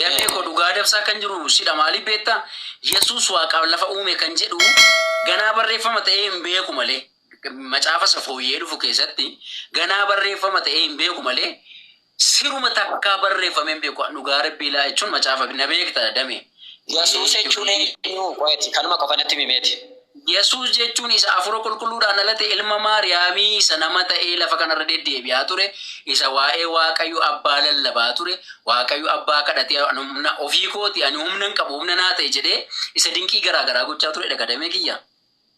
Damee ko dhugaa dabsaa kan jiru sidha maaliif beektaa? Yesuus waaqa lafa uume kan jedhu ganaa barreeffama ta'ee hin beeku malee macaafa safooyyee dhufu keessatti ganaa barreeffama ta'ee hin beeku malee siruma takkaa barreeffame hin beeku. Dhugaa rabbiilaa jechuun macaafa na beekta damee. Yesuus jechuun qo'eeti kanuma qofanatti mimeeti. Yesuus jechuun isa afura qulqulluudhaan alate ilma Maariyaamii isa nama ta'ee lafa kanarra deddeebi'aa ture, isa waa'ee Waaqayyo abbaa lallabaa ture, Waaqayyo abbaa kadhatee ofii kooti ani humna hin qabu humna naa ta'e jedhee isa dinqii garaa garaa gochaa ture dhagadamee kiyya.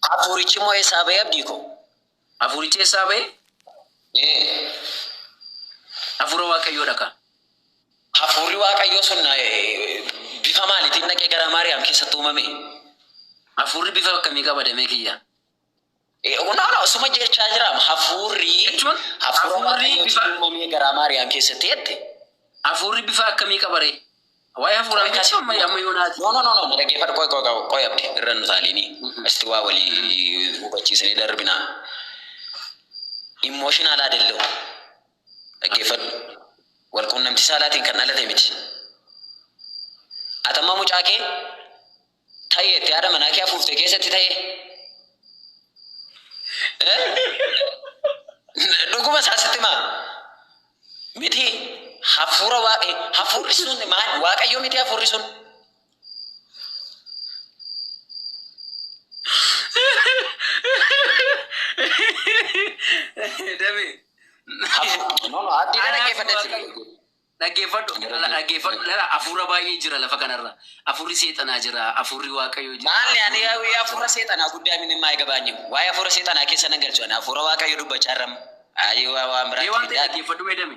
Hafuurichi moo eessaa ba'e abdii koo? Hafuurichi eessaa ba'e? Hafuura Waaqayyoo dhaka. Hafuurri Waaqayyoo sun bifa maaliitiin dhaqee gara Maariyaam keessatti uumame? Hafuurri bifa akkamii qaba damee kiyya? Suma jechaa jira hafuurri bifa uumamee gara Maariyaam keessatti jette. Hafuurri bifa akkamii qaba ree? Waa'ee hafuuraa keessaa amma yoonaati. No, dhaggeeffadhu qoy abdi irra nu taaliini. Asti waa walii hubachiisanii darbinaa. Emotional adello. Dhaggeeffadhu. Wal quunnamtii saalaatiin kan dhalate miti. Atamma mucaa kee ta'ee itti haadha manaa kee afuuftee keessatti ta'ee. Dhuguma isaasitti maa? Miti hafuura hafuurri sun maal Waaqayyo miti hafuurri sun? Damee. Addi dhaggeeffadhetti. Dhaggeeffadhu hafuura baay'ee jira lafa kanarra. Hafuurri seexanaa jira, hafuurri Waaqayyoo jira. Maalli ani hafuura seexanaa guddaa min maa eegabaanyu. Waa'ee hafuura seexanaa keessa nan galchu ani hafuura Waaqayyoo dubbachaa jirra. Ayi waa biraatti. Waan ta'e dhaggeeffadhu meedame.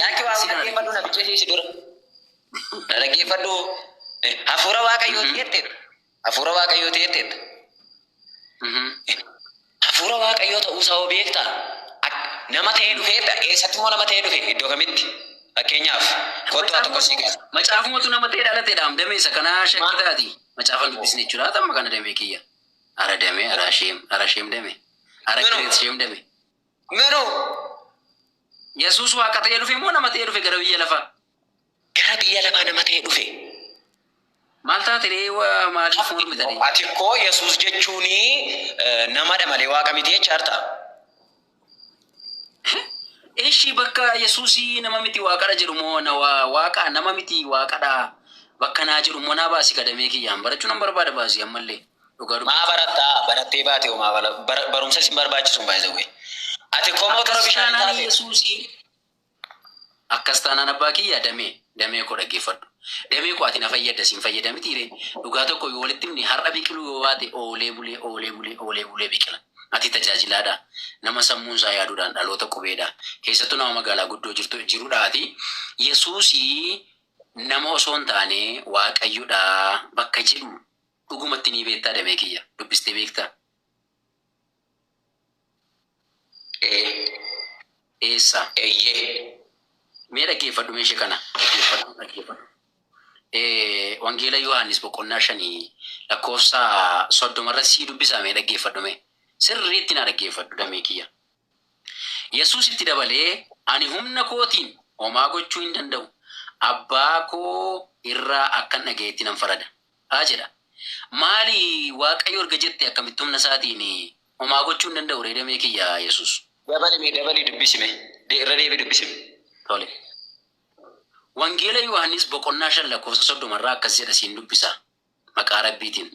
Yaaki waa dhaggeeffadhu na bicheessi dura. Dhaggeeffadhu hafuura Waaqayyoo ta'etti. Hafuura Waaqayyoo ta'etti. Hafuura Waaqayyoo ta'uusaa hoo beektaa? Nama ta'ee dhufee eessatti moo nama ta'ee dhufe iddoo kamitti? Fakkeenyaaf kottu tokko sii gaasa. Macaafumatu nama ta'ee dhalateedhaam damee isa kanaa shakkii taati. Macaafa dubbisne jechuudha tamma kana damee kiyya. Ara damee ara sheem damee. Ara kireet sheem damee. Garuu Yesuus waaqa ta'ee dhufe moo nama ta'ee dhufe gara biyya lafaa? Gara biyya lafaa nama ta'ee dhufe. Maal taatee maaliif mormitanii? Ati koo Yesuus jechuuni namadha malee waaqa miti jechaarta. Ishi bakka Yesuusii nama miti waaqadha jedhu moo waaqa nama miti waaqadha bakka naa jedhu moo naa baasii kadamee kiyyaan barachuu nan barbaada baasii ammallee dhugaa dubbii. Maa barattaa barattee baate homaa barumsa isin barbaachisuun baay'ee. Ati komoo tola bishaan taate. Yesuusii akkas taanaan abbaa kiyya damee koo dhaggeeffadhu. Damee koo ati na fayyadda siin fayyadamitiire dhugaa tokko yoo walitti himne har'a biqiluu yoo baate oolee bulee biqila. Ati tajaajilaadha. Nama sammuun isaa yaaduudhaan dhaloota qubeedha. Keessattuu nama magaalaa guddoo jiruudhaati. Yesuusii nama osoo hin taane Waaqayyodha bakka jedhu dhugumatti ni beektaa damee kiyya. Dubbistee beektaa? Eessa? Eeyyee. Mee dhaggeeffadhu meeshaa kana. Dhaggeeffadhu. Wangeela Yohaannis boqonnaa 5 lakkoofsa 30 sii dubbisaa mee dhaggeeffadhu mee. Sirriitti na dhaggeeffadhu damee kiyya. Yesuus itti dabalee ani humna kootiin homaa gochuu hin danda'u. Abbaa koo irraa akkan dhagayetti nan farada. Haa jedha. Maali Waaqayyo erga jette akkamitti humna isaatiin homaa gochuu hin danda'u ree damee kiyya Yesuus? Dabalii dubbisime. Irra deebii dubbisime. Tole. Wangeela Yohaannis boqonnaa 5 lakkoofsa 30 akkas jedha siin dubbisa. Maqaa Rabbiitiin.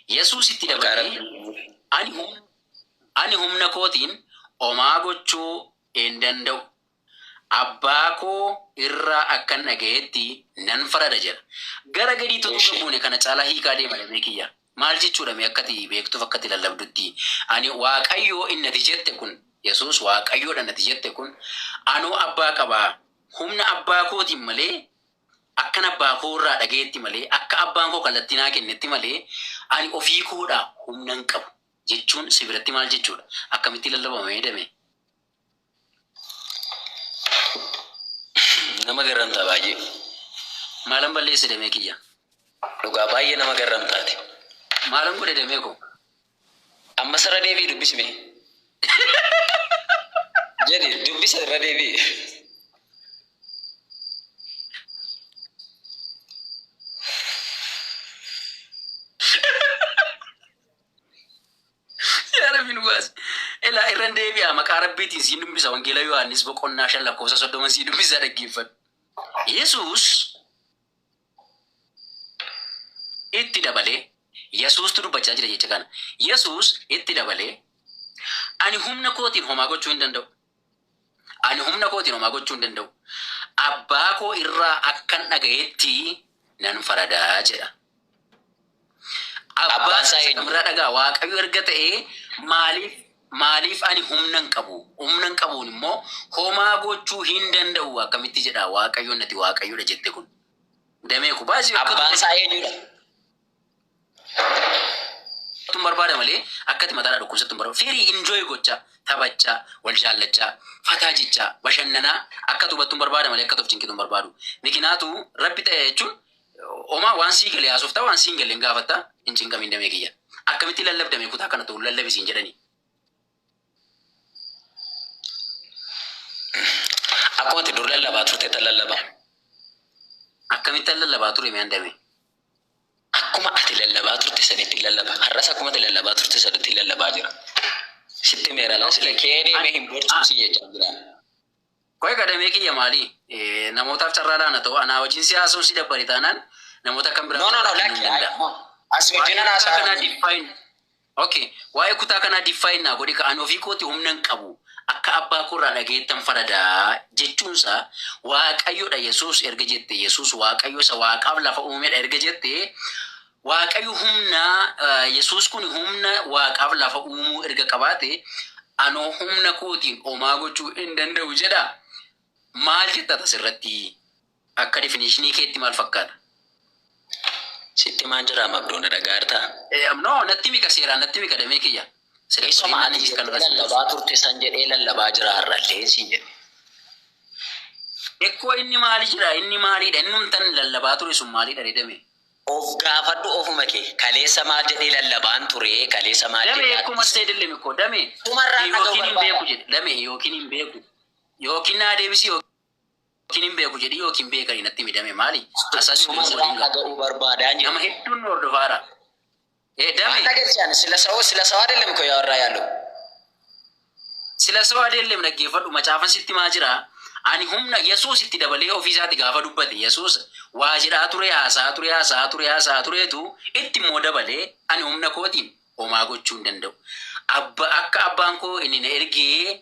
Yesuus itti dabalee ani humna kootiin homaa gochuu hin danda'u. Abbaa koo irraa akkan dhagayetti nan farada jedha. Gara gadii tutu gabuune kana caalaa hiikaa deema damee kiyya. Maal jechuudha mee akkati beektuuf akkati lallabdutti. Ani Waaqayyoo innati jette kun Yesuus Waaqayyoodha nati jette kun anuu abbaa qabaa. Humna abbaa kootiin malee akkan abbaa koo irraa dhagayetti malee akka abbaan koo kallattii naa kennetti malee ani ofii koodha humna hin qabu. Jechuun si biratti maal jechuudha? Akkamitti lallabamee dame? Nama garramtaa baay'ee. Maalan balleesse damee kiyya? Dhugaa baay'ee nama garramtaati. Maalan godhe damee koo? Amma sarara deebii dubbisme. Jadi dubbisa irra deebii. Bismillah irran deebi'a maqaa rabbiitiin siin dubbisa wangeela Yohaannis boqonnaa 5 lakkoofsa 30 siin dubbisa dhaggeeffadhu. Yesuus itti dabalee Yesuustu dubbachaa jira jecha kana. Yesuus itti dabalee ani humna kootiin homaa gochuu hin danda'u. Ani humna kootiin homaa gochuu hin danda'u. Abbaa koo irraa akkan dhagayetti nan faradaa jedha. Abbaan isaa irraa dhagaa Waaqayyo erga ta'ee maaliif ani humna hin qabu? Humna hin qabuun immoo homaa gochuu hin danda'u akkamitti jedha Waaqayyoon nati Waaqayyoodha jette kun. Damee ku baasii abbaan isaa eenyudha? Tun barbaada malee akkati mataadha dhukkubsattu hin barbaadu. Firii enjoy gocha taphachaa wal jaallachaa fataa jechaa bashannanaa akka tubattu hin barbaada malee akka tof cinqitu hin barbaadu. Mikinaatu rabbi ta'e jechuun homaa waan sii galee haasoftaa waan sii hin galee hin gaafatta hin cinqamin damee kiyya. Akkamitti lallabdame kutaa kana ta'u lallabisiin jedhanii. Akkuma ati dur lallabaa turte tan lallabaa. Akkamitti lallabaa ture mee handame? Akkuma ati lallabaa turte sanitti lallabaa. Har'as akkuma ati lallabaa turte sanitti lallabaa jira. Sitti meera laa sila keenii mee hin boorsuusi jechaa jira. Koye kadamee kiyya maali? Namootaaf carraa laana ta'u anaa wajjin siyaasuun si dabbari taanaan namoota kan biraa. No, lakki. As wajjin anaa saa. Okay, waa'ee kutaa kanaa define naa godhi ka'an ofii kooti humna hin qabu. Akka abbaa korraa dhageettan faradaa jechuunsa Waaqayyoodha Yesuus erga jette Yesuus Waaqayyo isa Waaqaaf lafa uumedha erga jette Waaqayyo humna Yesuus kun humna Waaqaaf lafa uumuu erga qabaate anoo humna kootiin homaa gochuu hin danda'u jedha. Maal jetta asirratti akka definitionii keetti maal fakkaata? Sitti maan jira mabdoona dhagaartaa? No, natti mika seeraan natti mika damee kiyya. Eessuma ati lallabaa turte san jedhee lallabaa jira har'allee siin jedhe. Ekkoo inni maali jira inni maaliidha inni humtan lallabaa ture sun maaliidha jedhame. Of gaafadhu ofuma kee kaleessa maal jedhee lallabaan ture kaleessa maal jedhee. Dame akkuma ta'e dille mikoo dame. Yookiin hin beeku jedhe dame yookiin hin beeku yookiin naa deebisi yookiin hin beeku jedhi yookiin beekani natti midame maali? Asaasi dhaga'uu barbaadaa jiru. Nama hedduun hordofaara. Dame. Nagarsiyan sila sawa adeelem ko yaa warraa yaallu. Sila sawa adeelem dhaggeeffadhu macaafan sitti maa jira? Ani humna Yesuus itti dabalee ofiisaatti gaafa dubbate Yesuus waa jedhaa ture haasaa tureetu itti immoo dabalee ani humna kootiin homaa gochuu hin danda'u. Akka abbaan koo inni na ergee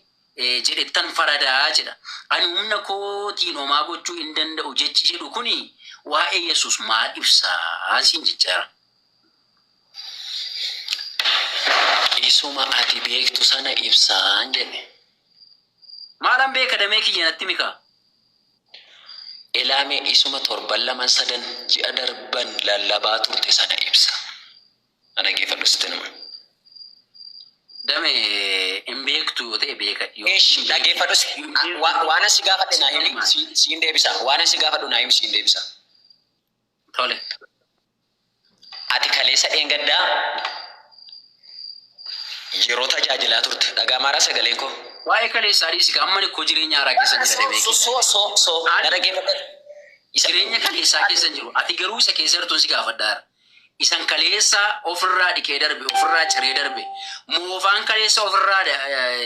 jedhettan faradaa jedha. Ani humna kootiin homaa gochuu hin danda'u jechi jedhu kuni waa'ee Yesuus maal ibsaa siin jechaara. Isuma ati beektu sana ibsaan jedhe. Maalan beeka damee kiyya natti mika? Ilaame isuma torban lama sadan ji'a darban lallabaa turte sana ibsa. Ana geeffadhu sitti nama. Dame hin beektu yoo ta'e beeka. Dhageeffadhu waan asi gaafadhe naa himi siin deebisa. Waan asi gaafadhu naa himi siin deebisa. Tole. Ati kaleessa dheengaddaa yeroo tajaajilaa turte dhagaa maara sagaleen koo. Waa'ee kaleessaa dhiisika amma ni koo jireenya haaraa keessa jira damee kiyya. Dhageeffadhu. Jireenya kaleessaa keessa jiru. Ati garuu isa keessa jirtuun si gaafadhaara. Isan kaleessa ofirraa dhiqee darbe ofirraa ciree darbe moofaan kaleessa ofirraa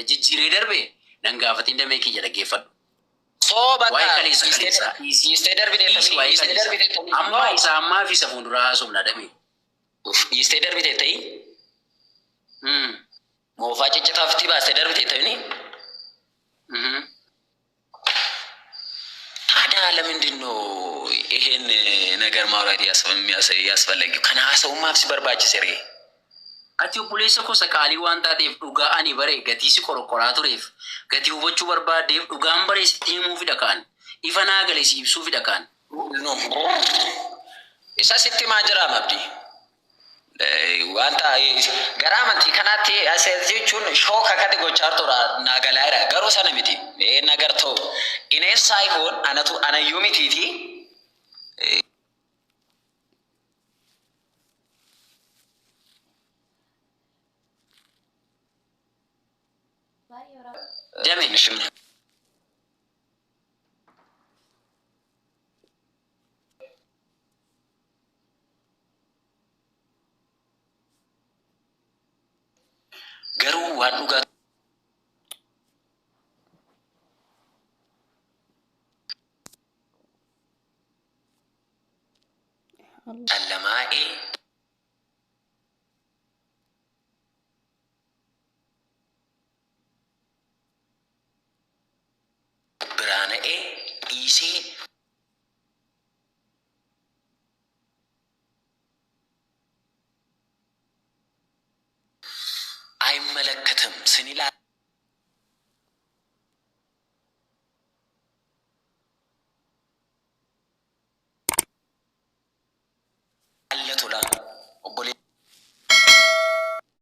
jijjiiree darbe nan gaafatiin damee kiyya dhaggeeffadhu. Waa'ee kaleessa Dhiistee darbitee amma isa ammaa fi isa fuulduraa haasofna damee. Dhiistee darbitee ta'ii? Moofaa ciccitaaf itti baastee darbitee ta'ini? ታዲያ ለምንድን ነው ይሄን ነገር ማውራት ያስፈለገው? ከና ሰውማፍ ሲበርባችስ ሬ ati obboleessa koo saqaalii waan taateef dhugaa ani bare gatii si qorqoraa tureef gatii hubachuu barbaadeef dhugaan bare sitti himuufidha kaan ifa naa galee si ibsuufidha kaan. Isa sitti maa jira mabdi? Wanta gara amantii kanaatti jechuun shooka akkati gochaa tura naagalaadha garuu sana miti nagar ta'u ineessaa ifoon anayyuu mitiiti. Dame. Garuu waan dhugaa ጨለማኤ ብርሃነኤ ኢሴ አይመለከትም ስኒላ